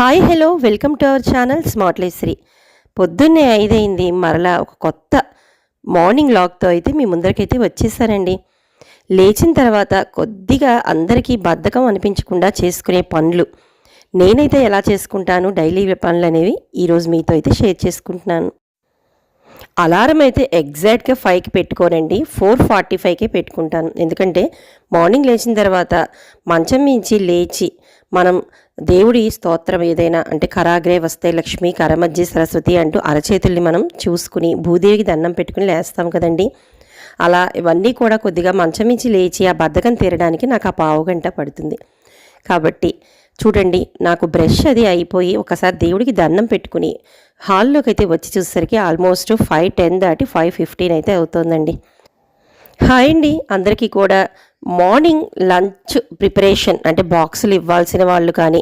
Hi hello welcome to our channel స్మార్ట్లేశ్రీ. పొద్దున్నే 5 అయింది. మరలా ఒక కొత్త మార్నింగ్ లాగ్తో అయితే మీ ముందరికైతే వచ్చేసానండి. లేచిన తర్వాత కొద్దిగా అందరికీ బద్ధకం అనిపించకుండా చేసుకునే పనులు నేనైతే ఎలా చేసుకుంటాను, డైలీ పనులు అనేవి ఈరోజు మీతో అయితే షేర్ చేసుకుంటున్నాను. అలారం అయితే ఎగ్జాక్ట్గా 5కి పెట్టుకోనండి, 4:45కే పెట్టుకుంటాను. ఎందుకంటే మార్నింగ్ లేచిన తర్వాత మంచం మించి లేచి మనం దేవుడి స్తోత్రం ఏదైనా అంటే కరాగ్రే వస్తే లక్ష్మి కరమధ్య సరస్వతి అంటూ అరచేతుల్ని మనం చూసుకుని భూదేవికి దండం పెట్టుకుని లేస్తాం కదండి. అలా ఇవన్నీ కూడా కొద్దిగా మంచం మించి లేచి ఆ బద్ధకం తీరడానికి నాకు ఆ పావుగంట పడుతుంది. కాబట్టి చూడండి, నాకు బ్రష్ అది అయిపోయి ఒకసారి దేవుడికి దండం పెట్టుకుని హాల్లోకి అయితే వచ్చి చూసేసరికి ఆల్మోస్ట్ 5:10 దాటి 5:15 అయితే అవుతుందండి. హాయ్ అండి అందరికీ కూడా. మార్నింగ్ లంచ్ ప్రిపరేషన్ అంటే బాక్సులు ఇవ్వాల్సిన వాళ్ళు కానీ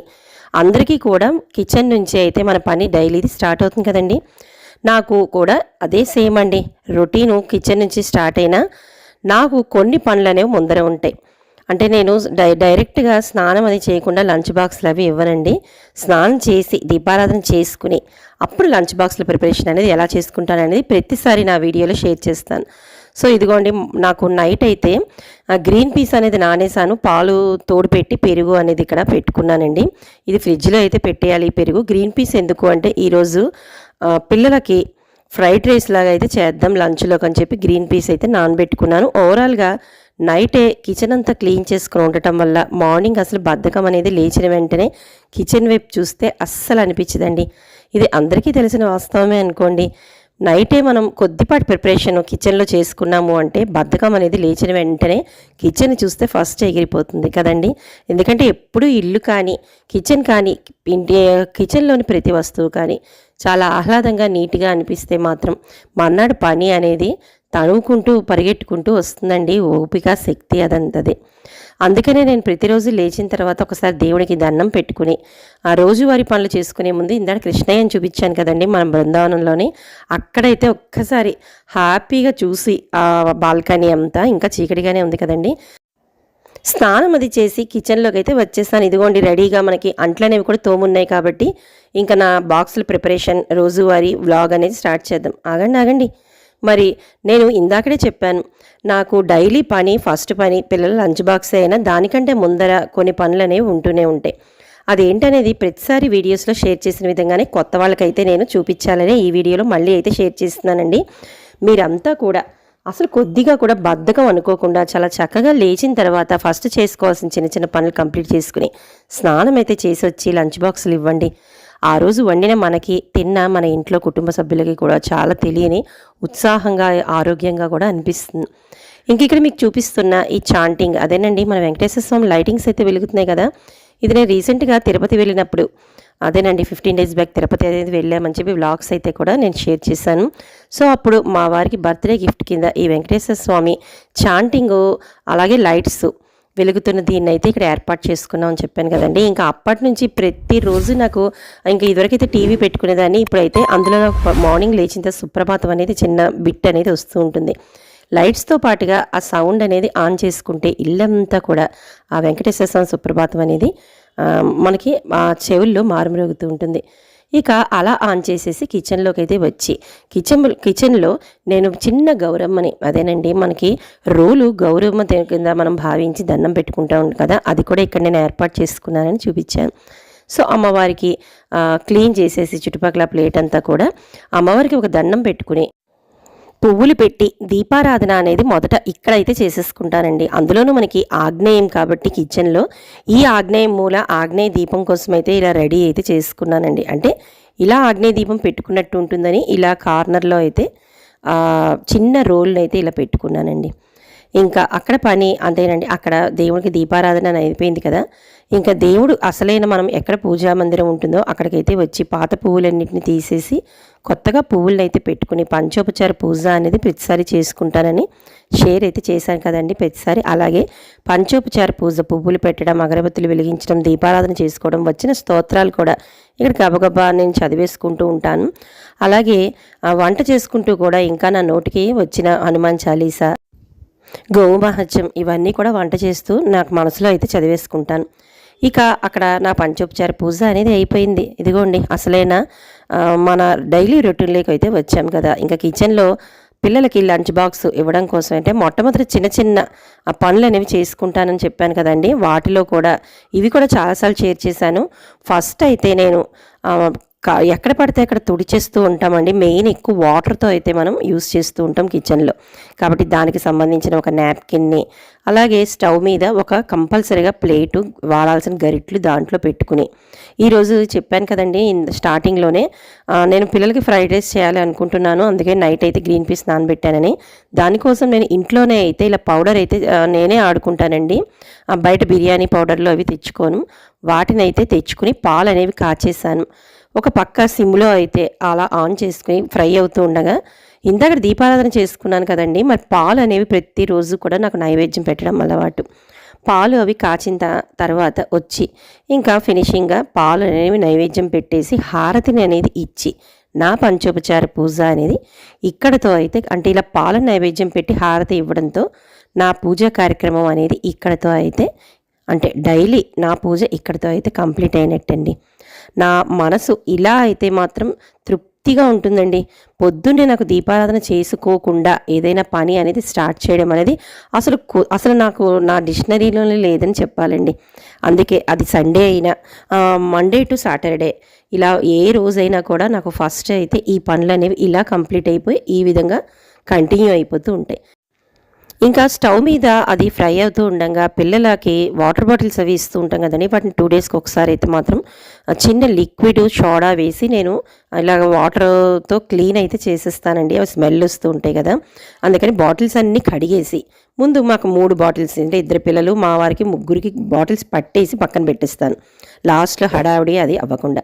అందరికీ కూడా కిచెన్ నుంచి అయితే మన పని డైలీది స్టార్ట్ అవుతుంది కదండి. నాకు కూడా అదే సేమ్ అండి. రొటీను కిచెన్ నుంచి స్టార్ట్ అయినా నాకు కొన్ని పనులు అనేవి ముందర ఉంటాయి. అంటే నేను డైరెక్ట్గా స్నానం అది చేయకుండా లంచ్ బాక్స్లు అవి ఇవ్వనండి. స్నానం చేసి దీపారాధన చేసుకుని అప్పుడు లంచ్ బాక్స్ల ప్రిపరేషన్ అనేది ఎలా చేసుకుంటాను అనేది ప్రతిసారి నా వీడియోలో షేర్ చేస్తాను. సో ఇదిగోండి, నాకు నైట్ అయితే గ్రీన్ పీస్ అనేది నానేసాను, పాలు తోడు పెట్టి పెరుగు అనేది ఇక్కడ పెట్టుకున్నానండి. ఇది ఫ్రిడ్జ్లో అయితే పెట్టేయాలి ఈ పెరుగు. గ్రీన్ పీస్ ఎందుకు అంటే ఈరోజు పిల్లలకి ఫ్రైడ్ రైస్ లాగా అయితే చేద్దాం లంచ్లోకి అని చెప్పి గ్రీన్ పీస్ అయితే నానబెట్టుకున్నాను. ఓవరాల్గా నైటే కిచెన్ అంతా క్లీన్ చేసుకుని ఉండటం వల్ల మార్నింగ్ అసలు బద్ధకం అనేది లేచిన వెంటనే కిచెన్ వైపు చూస్తే అస్సలు అనిపించదండి. ఇది అందరికీ తెలిసిన వాస్తవమే అనుకోండి. నైటే మనం కొద్దిపాటి ప్రిపరేషన్ కిచెన్లో చేసుకున్నాము అంటే బద్ధకం అనేది లేచిన వెంటనే కిచెన్ చూస్తే ఫస్ట్ ఎగిరిపోతుంది కదండి. ఎందుకంటే ఎప్పుడు ఇల్లు కానీ కిచెన్ కానీ కిచెన్లోని ప్రతి వస్తువు కానీ చాలా ఆహ్లాదంగా నీట్గా అనిపిస్తే మాత్రం మర్నాడు పని అనేది తణువుకుంటూ పరిగెట్టుకుంటూ వస్తుందండి. ఓపిక శక్తి అదంతది. అందుకనే నేను ప్రతిరోజు లేచిన తర్వాత ఒకసారి దేవుడికి దండం పెట్టుకుని ఆ రోజువారి పనులు చేసుకునే ముందు ఇందాక కృష్ణయ్యని చూపించాను కదండి మన బృందావనంలోని, అక్కడైతే ఒక్కసారి హ్యాపీగా చూసి ఆ బాల్కనీ అంతా ఇంకా చీకటిగానే ఉంది కదండి. స్నానం అది చేసి కిచెన్లోకి అయితే వచ్చేసాను. ఇదిగోండి రెడీగా మనకి అంట్లనేవి కూడా తోమున్నాయి కాబట్టి ఇంకా నా బాక్సుల ప్రిపరేషన్ రోజువారీ వ్లాగ్ అనేది స్టార్ట్ చేద్దాం. ఆగండి. మరి నేను ఇందాకడే చెప్పాను, నాకు డైలీ పని ఫస్ట్ పని పిల్లల లంచ్ బాక్స్ అయినా దానికంటే ముందర కొన్ని పనులు అనేవి ఉంటూనే ఉంటాయి. అదేంటనేది ప్రతిసారి వీడియోస్లో షేర్ చేసిన విధంగానే కొత్త వాళ్ళకైతే నేను చూపించాలనే ఈ వీడియోలో మళ్ళీ అయితే షేర్ చేస్తున్నానండి. మీరంతా కూడా అసలు కొద్దిగా కూడా బద్ధకం అనుకోకుండా చాలా చక్కగా లేచిన తర్వాత ఫస్ట్ చేసుకోవాల్సిన చిన్న చిన్న పనులు కంప్లీట్ చేసుకుని స్నానం అయితే చేసి వచ్చి లంచ్ బాక్సులు ఇవ్వండి. ఆ రోజు వండిన మనకి తిన్న మన ఇంట్లో కుటుంబ సభ్యులకి కూడా చాలా తెలియని ఉత్సాహంగా ఆరోగ్యంగా కూడా అనిపిస్తుంది. ఇంక ఇక్కడ మీకు చూపిస్తున్న ఈ చాంటింగ్ అదేనండి, మన వెంకటేశ్వర స్వామి లైటింగ్స్ అయితే వెలుగుతున్నాయి కదా. ఇది నేను రీసెంట్గా తిరుపతి వెళ్ళినప్పుడు అదేనండి 15 days బ్యాక్ తిరుపతి అనేది వెళ్ళామని చెప్పి వ్లాగ్స్ అయితే కూడా నేను షేర్ చేశాను. సో అప్పుడు మా వారికి బర్త్డే గిఫ్ట్ కింద ఈ వెంకటేశ్వర స్వామి చాంటింగు అలాగే లైట్స్ వెలుగుతున్న దీన్ని అయితే ఇక్కడ ఏర్పాటు చేసుకున్నాం అని చెప్పాను కదండి. ఇంకా అప్పటి నుంచి ప్రతిరోజు నాకు ఇంకా ఇదివరకైతే టీవీ పెట్టుకునేదాన్ని, ఇప్పుడైతే అందులో మార్నింగ్ లేచిన సుప్రభాతం అనేది చిన్న బిట్ అనేది వస్తూ ఉంటుంది. లైట్స్తో పాటుగా ఆ సౌండ్ అనేది ఆన్ చేసుకుంటే ఇల్లంతా కూడా ఆ వెంకటేశ్వర స్వామి సుప్రభాతం అనేది మనకి ఆ చెవుల్లో మారుమ్రోగుతూ ఉంటుంది. ఇక అలా ఆన్ చేసేసి కిచెన్లోకి అయితే వచ్చి కిచెన్లో నేను చిన్న గౌరమ్మని అదేనండి మనకి రోలు గౌరమ్మ కింద మనం భావించి దండం పెట్టుకుంటూ ఉంటాం కదా, అది కూడా ఇక్కడ నేను ఏర్పాటు చేసుకున్నానని చూపించాను. సో అమ్మవారికి క్లీన్ చేసేసి చుట్టుపక్కల ప్లేట్ అంతా కూడా అమ్మవారికి ఒక దండం పెట్టుకుని పువ్వులు పెట్టి దీపారాధన అనేది మొదట ఇక్కడైతే చేసేసుకుంటానండి. అందులోనూ మనకి ఆగ్నేయం కాబట్టి కిచెన్లో ఈ ఆగ్నేయం మూల ఆగ్నేయ దీపం కోసం అయితే ఇలా రెడీ అయితే చేసుకున్నానండి. అంటే ఇలా ఆగ్నేయ దీపం పెట్టుకున్నట్టు ఉంటుందని ఇలా కార్నర్లో అయితే చిన్న రోల్ని అయితే ఇలా పెట్టుకున్నానండి. ఇంకా అక్కడ పని అంతేనండి. అక్కడ దేవుడికి దీపారాధన అయిపోయింది కదా. ఇంకా దేవుడు అసలైన మనం ఎక్కడ పూజా మందిరం ఉంటుందో అక్కడికైతే వచ్చి పాత పువ్వులన్నింటినీ తీసేసి కొత్తగా పువ్వులను అయితే పెట్టుకుని పంచోపచార పూజ అనేది ప్రతిసారి చేసుకుంటానని షేర్ అయితే చేశాను కదండి ప్రతిసారి. అలాగే పంచోపచార పూజ పువ్వులు పెట్టడం, అగరబత్తులు వెలిగించడం, దీపారాధన చేసుకోవడం, వచ్చిన స్తోత్రాలు కూడా ఇక్కడ గబగబా నేను చదివేసుకుంటూ ఉంటాను. అలాగే వంట చేసుకుంటూ కూడా ఇంకా నా నోటికి వచ్చిన హనుమాన్ చాలీసా, గోమహత్యం ఇవన్నీ కూడా వంట చేస్తూ నాకు మనసులో అయితే చదివేసుకుంటాను. ఇక అక్కడ నా పంచోపచార పూజ అనేది అయిపోయింది. ఇదిగోండి అసలైన మన డైలీ రొటీన్‌లోకి అయితే వచ్చాం కదా! ఇంకా కిచెన్‌లో పిల్లలకి లంచ్ బాక్స్ ఇవ్వడం కోసం అంటే మొట్టమొదటి చిన్న చిన్న పనులనేవి చేసుకుంటానని చెప్పాను కదండీ! వాటిలో కూడా ఇవి కూడా చాలా సార్లు షేర్ చేశాను. ఫస్ట్ అయితే నేను ఆహ్, ఎక్కడ పడితే అక్కడ తుడిచేస్తూ ఉంటామండి. మెయిన్ ఎక్కువ వాటర్‌తో అయితే మనం యూజ్ చేస్తూ ఉంటాం కిచెన్‌లో. కాబట్టి దానికి సంబంధించిన ఒక నాప్కిన్‌ని, అలాగే స్టవ్ మీద ఒక కంపల్సరీగా ప్లేటు, వాడాల్సిన గరిట్లు దాంట్లో పెట్టుకుని, ఈరోజు చెప్పాను కదండీ స్టార్టింగ్‌లోనే నేను పిల్లలకి ఫ్రైడ్ రైస్ చేయాలి అనుకుంటున్నాను. అందుకే నైట్ అయితే గ్రీన్ పీస్ నానబెట్టానని. దానికోసం నేను ఇంట్లోనే అయితే ఇలా పౌడర్ అయితే నేనే ఆడుకుంటానండి. బయట బిర్యానీ పౌడర్‌లు అవి తెచ్చుకోను. వాటినైతే తెచ్చుకుని పాలనేవి కాచేసాను. ఒక పక్క సిమ్‌లో అయితే అలా ఆన్ చేసుకొని ఫ్రై అవుతూ ఉండగా, ఇందాక దీపారాధన చేసుకున్నాను కదండీ! మరి పాలనేవి ప్రతిరోజు కూడా నాకు నైవేద్యం పెట్టడం అలవాటు. పాలు అవి కాచిన తర్వాత వచ్చి ఇంకా ఫినిషింగ్‌గా పాలు అనేవి నైవేద్యం పెట్టేసి హారతిని అనేది ఇచ్చి, నా పంచోపచార పూజ అనేది ఇక్కడితో అయితే అంటే ఇలా పాలను నైవేద్యం పెట్టి హారతి ఇవ్వడంతో నా పూజా కార్యక్రమం అనేది ఇక్కడితో అయితే అంటే డైలీ నా పూజ ఇక్కడితో అయితే కంప్లీట్ అయినట్టండి. నా మనసు ఇలా అయితే మాత్రం తృప్తిగా ఉంటుందండి. పొద్దున్నే నాకు దీపారాధన చేసుకోకుండా ఏదైనా పని అనేది స్టార్ట్ చేయడం అనేది అసలు నాకు నా డిక్షనరీలోనే లేదని చెప్పాలండి. అందుకే అది సండే అయినా మండే టు సాటర్డే ఇలా ఏ రోజైనా కూడా నాకు ఫస్ట్ అయితే ఈ పనులు అనేవి ఇలా కంప్లీట్ అయిపోయి ఈ విధంగా కంటిన్యూ అయిపోతూ ఉంటాయి. ఇంకా స్టవ్ మీద అది ఫ్రై అవుతూ ఉండంగా పిల్లలకి వాటర్ బాటిల్స్ అవి ఇస్తూ ఉంటాం కదండి. వాటిని 2 డేస్కి ఒకసారి అయితే మాత్రం చిన్న లిక్విడ్ సోడా వేసి నేను ఇలాగ వాటర్తో క్లీన్ అయితే చేసేస్తానండి. అవి స్మెల్ వస్తూ ఉంటాయి కదా, అందుకని బాటిల్స్ అన్నీ కడిగేసి ముందు మాకు 3 బాటిల్స్ అంటే 2 పిల్లలు మా వారికి 3కి బాటిల్స్ పట్టేసి పక్కన పెట్టేస్తాను, లాస్ట్లో హడావిడి అది అవ్వకుండా.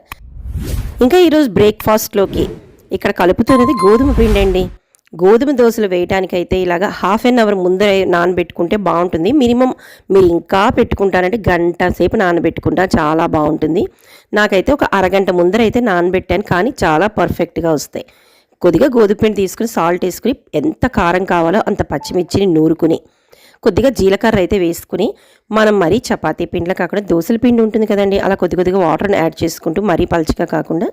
ఇంకా ఈరోజు బ్రేక్ఫాస్ట్లోకి ఇక్కడ కలుపుతున్నది గోధుమ పిండి అండి. గోధుమ దోశలు వేయడానికైతే ఇలాగ హాఫ్ అన్ అవర్ ముందర నానబెట్టుకుంటే బాగుంటుంది. మినిమం మీరు ఇంకా పెట్టుకుంటారంటే గంట సేపు నానబెట్టుకుంటా చాలా బాగుంటుంది. నాకైతే ఒక అరగంట ముందర అయితే నానబెట్టాను, కానీ చాలా పర్ఫెక్ట్గా వస్తాయి. కొద్దిగా గోధుమ పిండి తీసుకుని సాల్ట్ వేసుకుని ఎంత కారం కావాలో అంత పచ్చిమిర్చిని నూరుకుని కొద్దిగా జీలకర్ర అయితే వేసుకుని మనం మరీ చపాతీ పిండిలో కాకుండా దోశల పిండి ఉంటుంది కదండి, అలా కొద్ది కొద్దిగా వాటర్ని యాడ్ చేసుకుంటూ మరీ పలుచగా కాకుండా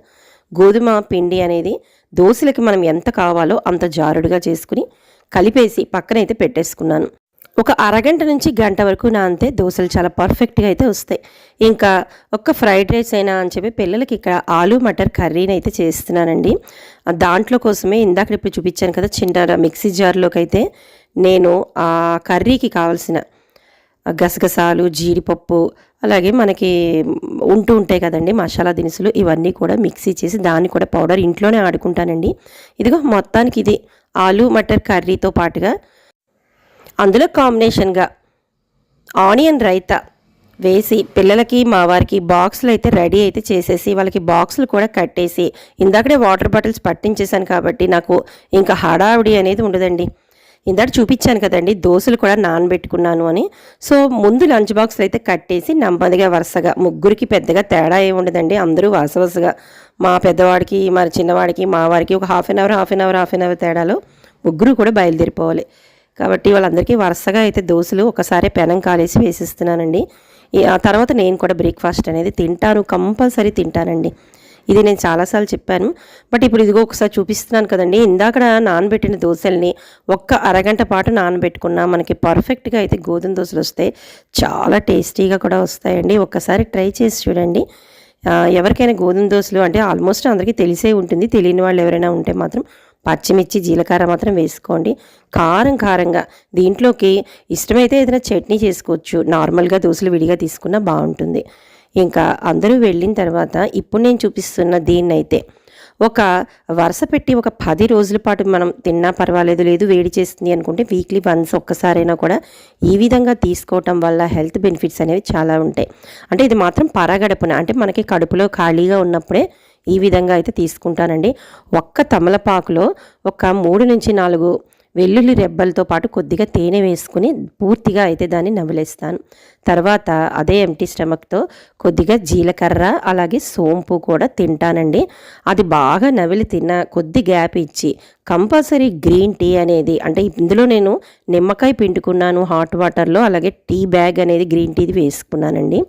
గోధుమ పిండి అనేది దోశలకి మనం ఎంత కావాలో అంత జారుడుగా చేసుకుని కలిపేసి పక్కనైతే పెట్టేసుకున్నాను. ఒక అరగంట నుంచి గంట వరకు నానితే దోశలు చాలా పర్ఫెక్ట్గా అయితే వస్తాయి. ఇంకా ఒక్క ఫ్రైడ్ రైస్ అయినా అని చెప్పి పిల్లలకి ఇక్కడ ఆలూ మటర్ కర్రీని అయితే చేస్తున్నానండి. దాంట్లో కోసమే ఇందాక ఇప్పుడు చూపించాను కదా చిన్న మిక్సీ జార్లోకి అయితే నేను ఆ కర్రీకి కావాల్సిన గసగసాలు, జీడిపప్పు, అలాగే మనకి ఉంటూ ఉంటాయి కదండి మసాలా దినుసులు, ఇవన్నీ కూడా మిక్సీ చేసి దాన్ని కూడా పౌడర్ ఇంట్లోనే ఆడుకుంటానండి. ఇదిగో మొత్తానికి ఇది ఆలూ మటర్ కర్రీతో పాటుగా అందులో కాంబినేషన్గా ఆనియన్ రైతా వేసి పిల్లలకి మా వారికి బాక్సులు అయితే రెడీ అయితే చేసేసి వాళ్ళకి బాక్సులు కూడా కట్టేసి ఇందాకడే వాటర్ బాటిల్స్ పట్టించేసాను కాబట్టి నాకు ఇంకా హడావిడి అనేది ఉండదండి. ఇందాక చూపించాను కదండి దోశలు కూడా నానబెట్టుకున్నాను అని. సో ముందు లంచ్ బాక్స్లో అయితే కట్టేసి నెమ్మదిగా వరుసగా ముగ్గురికి పెద్దగా తేడా ఏమి ఉండదండి. అందరూ వరుసగా మా పెద్దవాడికి మరి చిన్నవాడికి మా వారికి ఒక హాఫ్ అన్ అవర్ తేడాలో ముగ్గురు కూడా బయలుదేరిపోవాలి. కాబట్టి వాళ్ళందరికీ వరుసగా అయితే దోశలు ఒకసారి పెనం కాలేసి వేసిస్తున్నానండి. ఆ తర్వాత నేను కూడా బ్రేక్ఫాస్ట్ అనేది తింటాను, కంపల్సరీ తింటానండి. ఇది నేను చాలాసార్లు చెప్పాను, బట్ ఇప్పుడు ఇదిగో ఒకసారి చూపిస్తున్నాను కదండి. ఇందాక నానబెట్టిన దోశల్ని ఒక్క అరగంట పాటు నానబెట్టుకున్నా మనకి పర్ఫెక్ట్గా అయితే గోధుమ దోశలు వస్తాయి. చాలా టేస్టీగా కూడా వస్తాయండి. ఒక్కసారి ట్రై చేసి చూడండి. ఎవరికైనా గోధుమ దోశలు అంటే ఆల్మోస్ట్ అందరికీ తెలిసే ఉంటుంది. తెలియని వాళ్ళు ఎవరైనా ఉంటే మాత్రం పచ్చిమిర్చి, జీలకర్ర మాత్రం వేసుకోండి. కారంగా దీంట్లోకి ఇష్టమైతే ఏదైనా చట్నీ చేసుకోవచ్చు. నార్మల్గా దోశలు విడిగా తీసుకున్నా బాగుంటుంది. ఇంకా అందరూ వెళ్ళిన తర్వాత ఇప్పుడు నేను చూపిస్తున్న దీన్నైతే ఒక వరుస పెట్టి ఒక 10 రోజుల పాటు మనం తిన్నా పర్వాలేదు, లేదు వేడి చేస్తుంది అనుకుంటే వీక్లీ వన్స్ ఒక్కసారైనా కూడా ఈ విధంగా తీసుకోవటం వల్ల హెల్త్ బెనిఫిట్స్ అనేవి చాలా ఉంటాయి. అంటే ఇది మాత్రం పరగడుపున అంటే మనకి కడుపులో ఖాళీగా ఉన్నప్పుడే ఈ విధంగా అయితే తీసుకుంటానండి. ఒక్క తమలపాకులో ఒక 3 నుంచి 4 వెల్లుల్లి రెబ్బలతో పాటు కొద్దిగా తేనె వేసుకుని పూర్తిగా అయితే దాన్ని నమిలేస్తాను. తర్వాత అదే ఎంటీ స్టమక్తో కొద్దిగా జీలకర్ర అలాగే సోంపు కూడా తింటానండి. అది బాగా నమిలి తిన్న కొద్ది గ్యాప్ ఇచ్చి కంపల్సరీ గ్రీన్ టీ అనేది అంటే ఇందులో నేను నిమ్మకాయ పిండుకున్నాను హాట్ వాటర్లో, అలాగే టీ బ్యాగ్ అనేది గ్రీన్ టీది వేసుకున్నానండి.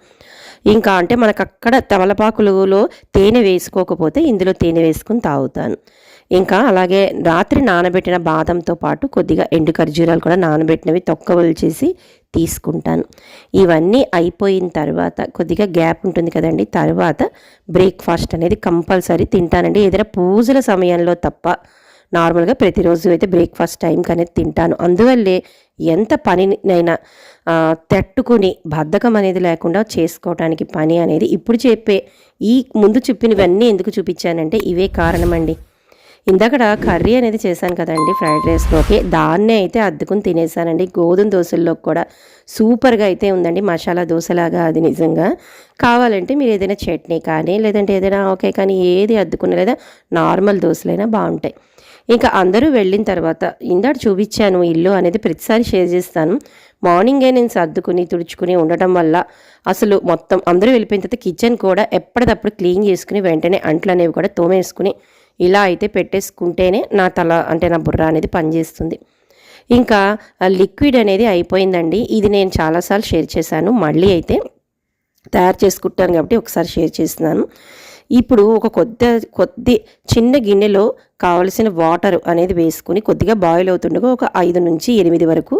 ఇంకా అంటే మనకక్కడ తమలపాకులలో తేనె వేసుకోకపోతే ఇందులో తేనె వేసుకుని తాగుతాను. ఇంకా అలాగే రాత్రి నానబెట్టిన బాదంతో పాటు కొద్దిగా ఎండు ఖర్జూరాలు కూడా నానబెట్టినవి తొక్కవలు చేసి తీసుకుంటాను. ఇవన్నీ అయిపోయిన తర్వాత కొద్దిగా గ్యాప్ ఉంటుంది కదండి, తర్వాత బ్రేక్ఫాస్ట్ అనేది కంపల్సరీ తింటానండి. ఏదైనా పూజల సమయంలో తప్ప నార్మల్గా ప్రతిరోజు అయితే బ్రేక్ఫాస్ట్ టైంకి అనేది తింటాను. అందువల్లే ఎంత పనినైనా తట్టుకుని బద్ధకం అనేది లేకుండా చేసుకోవటానికి పని అనేది ఇప్పుడు చెప్పే ఈ ముందు చెప్పినవన్నీ ఎందుకు చూపించానంటే ఇవే కారణమండి. ఇందాకడ కర్రీ అనేది చేశాను కదండి ఫ్రైడ్ రైస్లోకి, దాన్నే అయితే అద్దుకుని తినేసానండి. గోధుమ దోశల్లోకి కూడా సూపర్గా అయితే ఉందండి, మసాలా దోశలాగా. అది నిజంగా కావాలంటే మీరు ఏదైనా చట్నీ కానీ లేదంటే ఏదైనా ఓకే కానీ ఏది అద్దుకున్న లేదా నార్మల్ దోశలైనా బాగుంటాయి. ఇంకా అందరూ వెళ్ళిన తర్వాత ఇందాక చూపించాను ఇల్లు అనేది ప్రతిసారి షేర్ చేస్తాను. మార్నింగే నేను సర్దుకుని తుడుచుకుని ఉండటం వల్ల అసలు మొత్తం అందరూ వెళ్ళిపోయిన తర్వాత కిచెన్ కూడా ఎప్పటికప్పుడు క్లీన్ చేసుకుని వెంటనే అంట్లు అనేవి కూడా తోమేసుకుని ఇలా అయితే పెట్టేసుకుంటేనే నా తల అంటే నా బుర్ర అనేది పనిచేస్తుంది. ఇంకా లిక్విడ్ అనేది అయిపోయిందండి. ఇది నేను చాలాసార్లు షేర్ చేశాను, మళ్ళీ అయితే తయారు చేసుకుంటాను కాబట్టి ఒకసారి షేర్ చేస్తున్నాను. ఇప్పుడు ఒక కొద్ది చిన్న గిన్నెలో కావలసిన వాటర్ అనేది వేసుకుని కొద్దిగా బాయిల్ అవుతుండగా ఒక 5 నుంచి 8 వరకు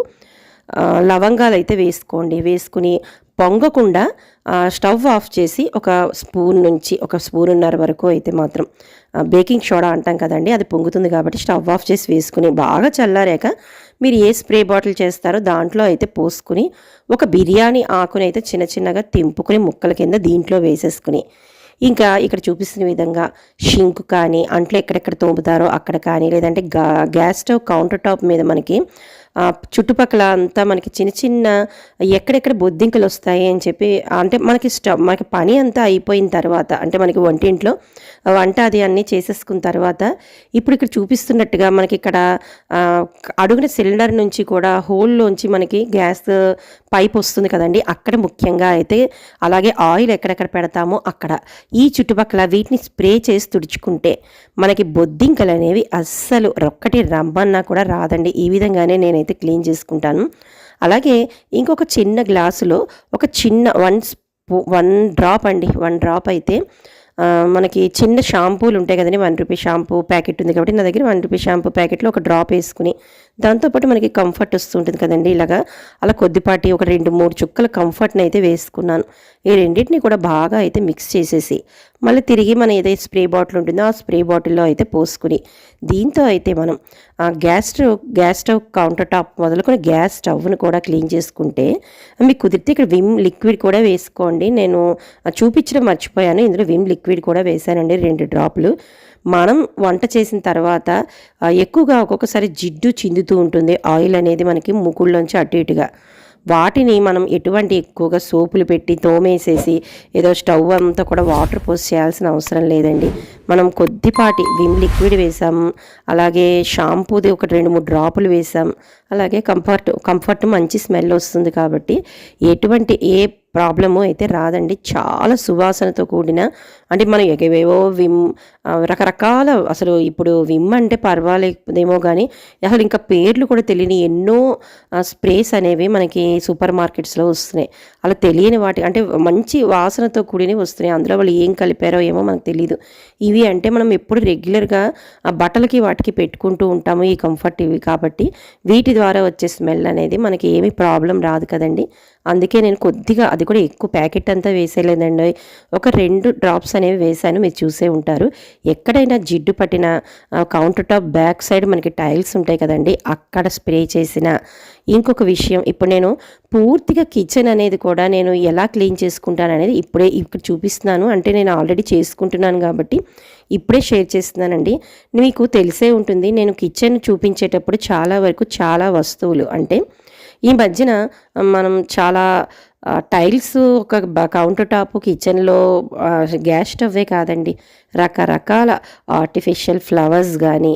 లవంగాలు అయితే వేసుకోండి. వేసుకుని పొంగకుండా స్టవ్ ఆఫ్ చేసి ఒక స్పూన్ నుంచి ఒక స్పూన్నర వరకు అయితే మాత్రం బేకింగ్ సోడా అంటాం కదండి, అది పొంగుతుంది కాబట్టి స్టవ్ ఆఫ్ చేసి వేసుకుని బాగా చల్లారాక మీరు ఏ స్ప్రే బాటిల్ చేస్తారో దాంట్లో అయితే పోసుకుని ఒక బిర్యానీ ఆకుని అయితే చిన్న చిన్నగా తింపుకుని ముక్కల కింద దీంట్లో వేసేసుకుని ఇంకా ఇక్కడ చూపిస్తున్న విధంగా షింక్ కానీ అంట్లో ఎక్కడెక్కడ తోముతారో అక్కడ కానీ లేదంటే గ్యాస్ స్టవ్ కౌంటర్ టాప్ మీద మనకి చుట్టుపక్కల అంతా మనకి చిన్న చిన్న ఎక్కడెక్కడ బొద్దింకలు వస్తాయి అని చెప్పి అంటే మనకి పని అంతా అయిపోయిన తర్వాత అంటే మనకి వంటింట్లో వంట అది అన్నీ చేసేసుకున్న తర్వాత ఇప్పుడు ఇక్కడ చూపిస్తున్నట్టుగా మనకి ఇక్కడ అడుగున సిలిండర్ నుంచి కూడా హోల్లోంచి మనకి గ్యాస్ పైప్ వస్తుంది కదండి, అక్కడ ముఖ్యంగా అయితే అలాగే ఆయిల్ ఎక్కడెక్కడ పెడతామో అక్కడ ఈ చుట్టుపక్కల వీటిని స్ప్రే చేసి తుడుచుకుంటే మనకి బొద్దింకలు అనేవి అస్సలు రొక్కటి రమ్మన్నా కూడా రాదండి. ఈ విధంగానే నేనైతే క్లీన్ చేసుకుంటాను. అలాగే ఇంకొక చిన్న గ్లాసులో ఒక చిన్న 1 డ్రాప్ అండి, 1 డ్రాప్ అయితే మనకి చిన్న షాంపూలు ఉంటాయి కదండి, 1 రూపీ షాంపూ ప్యాకెట్ ఉంది కాబట్టి నా దగ్గర 1 రూపీ షాంపూ ప్యాకెట్లో ఒక డ్రాప్ వేసుకుని దాంతోపాటు మనకి కంఫర్ట్ వస్తుంటుంది కదండి, ఇలాగా అలా కొద్దిపాటి ఒక 2-3 చుక్కల కంఫర్ట్ని అయితే వేసుకున్నాను. ఈ రెండింటిని కూడా బాగా అయితే మిక్స్ చేసేసి మళ్ళీ తిరిగి మన ఏదైతే స్ప్రే బాటిల్ ఉంటుందో ఆ స్ప్రే బాటిల్లో అయితే పోసుకుని దీంతో అయితే మనం గ్యాస్ స్టవ్ కౌంటర్ టాప్ మొదలుకొని గ్యాస్ స్టవ్ను కూడా క్లీన్ చేసుకుంటే మీకు కుదిరితే ఇక్కడ విమ్ లిక్విడ్ కూడా వేసుకోండి. నేను చూపించడం మర్చిపోయాను, ఇందులో విమ్ లిక్విడ్ కూడా వేసానండి 2 డ్రాప్లు. మనం వంట చేసిన తర్వాత ఎక్కువగా ఒక్కొక్కసారి జిడ్డు చిందుతూ ఉంటుంది, ఆయిల్ అనేది మనకి ముక్కుల్లోంచి అటు ఇటుగా. వాటిని మనం ఎటువంటి ఎక్కువగా సోపులు పెట్టి తోమేసేసి ఏదో స్టవ్ అంతా కూడా వాటర్ పోసి చేయాల్సిన అవసరం లేదండి. మనం కొద్దిపాటి విమ్ లిక్విడ్ వేసాం, అలాగే షాంపూది ఒక 2-3 డ్రాపులు వేసాం, అలాగే కంఫర్ట్ మంచి స్మెల్ వస్తుంది కాబట్టి ఎటువంటి ఏ ప్రాబ్లము అయితే రాదండి. చాలా సువాసనతో కూడిన అంటే మనం ఏవేవో విమ్ రకరకాల అసలు ఇప్పుడు విమ్ అంటే పర్వాలేదేమో కానీ అసలు ఇంకా పేర్లు కూడా తెలియని ఎన్నో స్ప్రేస్ అనేవి మనకి సూపర్ మార్కెట్స్లో వస్తున్నాయి. అలా తెలియని వాటి అంటే మంచి వాసనతో కూడినవి వస్తున్నాయి, అందులో వాళ్ళు ఏం కలిపారో ఏమో మనకు తెలియదు. ఇవి అంటే మనం ఎప్పుడు రెగ్యులర్గా బట్టలకి వాటికి పెట్టుకుంటూ ఉంటాము ఈ కంఫర్ట్ ఇవి కాబట్టి వీటి ద్వారా వచ్చే స్మెల్ అనేది మనకి ఏమీ ప్రాబ్లం రాదు కదండి. అందుకే నేను కొద్దిగా అది కూడా ఎక్కువ ప్యాకెట్ అంతా వేసేయలేదండి, ఒక 2 డ్రాప్స్ అనేవి వేసాను, మీరు చూసే ఉంటారు. ఎక్కడైనా జిడ్డు పట్టిన కౌంటర్ టాప్ బ్యాక్ సైడ్ మనకి టైల్స్ ఉంటాయి కదండి, అక్కడ స్ప్రే చేసిన. ఇంకొక విషయం, ఇప్పుడు నేను పూర్తిగా కిచెన్ అనేది కూడా నేను ఎలా క్లీన్ చేసుకుంటాను అనేది ఇక్కడ చూపిస్తున్నాను. అంటే నేను ఆల్రెడీ చేసుకుంటున్నాను కాబట్టి ఇప్పుడే షేర్ చేస్తున్నానండి. మీకు తెలిసే ఉంటుంది, నేను కిచెన్ చూపించేటప్పుడు చాలా వస్తువులు అంటే ఈ మధ్యన మనం చాలా టైల్స్ ఒక కౌంటర్ టాప్ కిచెన్లో గ్యాస్ స్టవ్వే కాదండి, రకరకాల ఆర్టిఫిషియల్ ఫ్లవర్స్ కానీ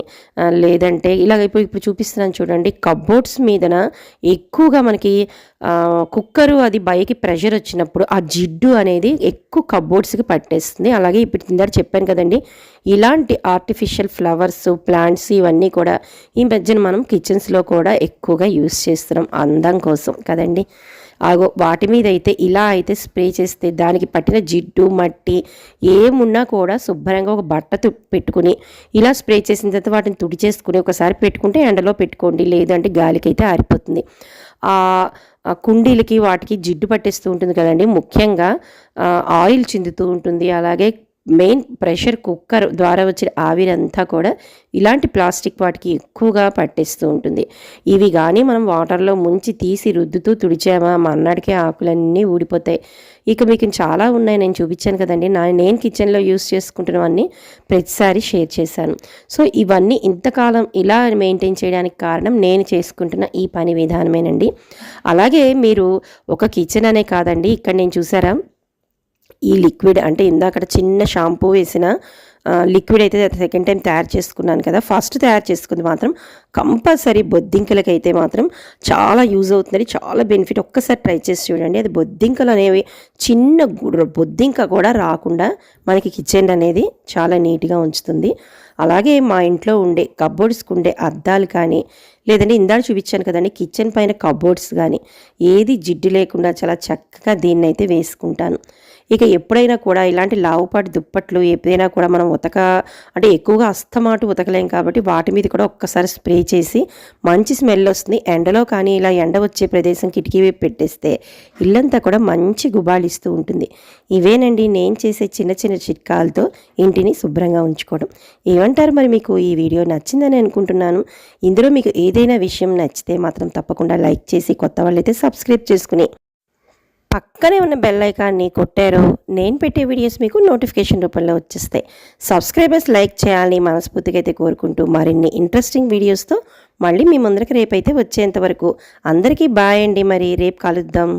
లేదంటే ఇలాగ ఇప్పుడు చూపిస్తున్నాను చూడండి, కబ్బోర్డ్స్ మీదన ఎక్కువగా మనకి కుక్కరు అది పైకి ప్రెషర్ వచ్చినప్పుడు ఆ జిడ్డు అనేది ఎక్కువ కబ్బోర్డ్స్కి పట్టేస్తుంది. అలాగే ఇప్పుడు ఇందాక చెప్పాను కదండి, ఇలాంటి ఆర్టిఫిషియల్ ఫ్లవర్స్ ప్లాంట్స్ ఇవన్నీ కూడా ఈ మధ్యన మనం కిచెన్స్లో కూడా ఎక్కువగా యూస్ చేస్తున్నాం అందం కోసం కదండి. వాటి మీద అయితే ఇలా అయితే స్ప్రే చేస్తే దానికి పట్టిన జిడ్డు మట్టి ఏమున్నా కూడా శుభ్రంగా ఒక బట్ట పెట్టుకుని ఇలా స్ప్రే చేసిన తర్వాత వాటిని తుడిచేసుకుని ఒకసారి పెట్టుకుంటే ఎండలో పెట్టుకోండి, లేదంటే గాలికి అయితే ఆరిపోతుంది. కుండీలకి వాటికి జిడ్డు పట్టేస్తూ ఉంటుంది కదండి, ముఖ్యంగా ఆయిల్ చిందుతూ ఉంటుంది. అలాగే మెయిన్ ప్రెషర్ కుక్కర్ ద్వారా వచ్చిన ఆవిరంతా కూడా ఇలాంటి ప్లాస్టిక్ వాటికి ఎక్కువగా పట్టేస్తూ ఉంటుంది. ఇవి కానీ మనం వాటర్లో ముంచి తీసి రుద్దుతూ తుడిచామా మన్నాడికే ఆకులన్నీ ఊడిపోతాయి. ఇక మీకు చాలా ఉన్నాయి, నేను చూపించాను కదండి. నేను కిచెన్లో యూస్ చేసుకుంటున్నవన్నీ ప్రతిసారి షేర్ చేశాను. సో ఇవన్నీ ఇంతకాలం ఇలా మెయింటైన్ చేయడానికి కారణం నేను చేసుకుంటున్న ఈ పని విధానమేనండి. అలాగే మీరు ఒక కిచెన్ అనే కాదండి, ఇక్కడ నేను చూసారా ఈ లిక్విడ్ అంటే ఇందాక చిన్న షాంపూ వేసిన లిక్విడ్ అయితే సెకండ్ టైం తయారు చేసుకున్నాను కదా. ఫస్ట్ తయారు చేసుకుంది మాత్రం కంపల్సరీ బొద్దింకలకైతే మాత్రం చాలా యూజ్ అవుతుంది, చాలా బెనిఫిట్. ఒక్కసారి ట్రై చేసి చూడండి. అది బొద్దింకలు అనేవి చిన్న బొద్దింక కూడా రాకుండా మనకి కిచెన్ అనేది చాలా నీట్గా ఉంచుతుంది. అలాగే మా ఇంట్లో ఉండే కబోర్డ్స్కి ఉండే అద్దాలు కానీ, లేదంటే ఇందాక చూపించాను కదండి కిచెన్ పైన కబోర్డ్స్ కానీ, ఏది జిడ్డు లేకుండా చాలా చక్కగా దీన్ని అయితే వేసుకుంటాను. ఇక ఎప్పుడైనా కూడా ఇలాంటి లావుపాటి దుప్పట్లు ఎప్పుడైనా కూడా మనం అంటే ఎక్కువగా అస్తమాటు ఉతకలేం కాబట్టి వాటి మీద కూడా ఒక్కసారి స్ప్రే చేసి మంచి స్మెల్ వస్తుంది. ఎండలో కానీ ఇలా ఎండ వచ్చే ప్రదేశం కిటికీ వైపు పెట్టేస్తే ఇల్లంతా కూడా మంచి గుబాళిస్తూ ఉంటుంది. ఇవేనండి నేను చేసే చిన్న చిన్న చిట్కాలతో ఇంటిని శుభ్రంగా ఉంచుకోవడం. ఏమంటారు మరి? మీకు ఈ వీడియో నచ్చిందని అనుకుంటున్నాను. ఇందులో మీకు ఏదైనా విషయం నచ్చితే మాత్రం తప్పకుండా లైక్ చేసి, కొత్త వాళ్ళైతే సబ్స్క్రైబ్ చేసుకుని పక్కనే ఉన్న బెల్ ఐకాన్ని కొట్టారో నేను పెట్టే వీడియోస్ మీకు నోటిఫికేషన్ రూపంలో వచ్చేస్తాయి. సబ్స్క్రైబర్స్ లైక్ చేయాలని మనస్ఫూర్తిగా అయితే కోరుకుంటూ మరిన్ని ఇంట్రెస్టింగ్ వీడియోస్తో మళ్ళీ మీ ముందరికి రేపైతే వచ్చేంత వరకు అందరికీ బాయ్ అండి. మరి రేపు కలుద్దాం.